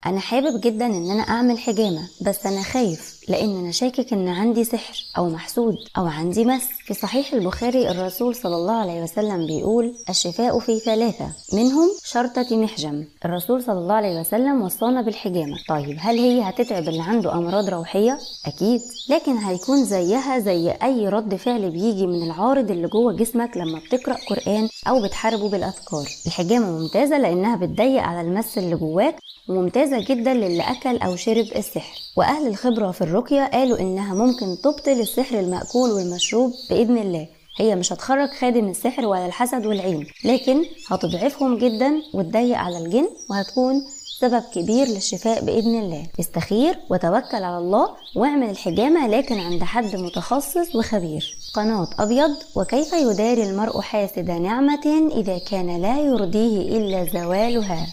انا حابب جدا ان انا اعمل حجامة، بس انا خايف لان انا شاكك ان عندي سحر او محسود او عندي مس. في صحيح البخاري الرسول صلى الله عليه وسلم بيقول: الشفاء في 3 منهم شرطة محجم. الرسول صلى الله عليه وسلم وصانا بالحجامة. طيب هل هي هتتعب اللي عنده امراض روحية؟ اكيد، لكن هيكون زيها زي اي رد فعل بيجي من العارض اللي جوه جسمك لما بتقرأ قرآن او بتحاربه بالاذكار. الحجامة ممتازة لانها بتضيق على المس اللي جواك، وممتازة جدا للي أكل أو شرب السحر. وأهل الخبرة في الرقية قالوا إنها ممكن تبطل السحر المأكول والمشروب بإذن الله. هي مش هتخرج خادم السحر ولا الحسد والعين، لكن هتضعفهم جدا وتضيق على الجن، وهتكون سبب كبير للشفاء بإذن الله. استخير وتوكل على الله واعمل الحجامة، لكن عند حد متخصص وخبير. قناة أبيض: وكيف يداري المرء حاسد نعمة إذا كان لا يرضيه إلا زوالها.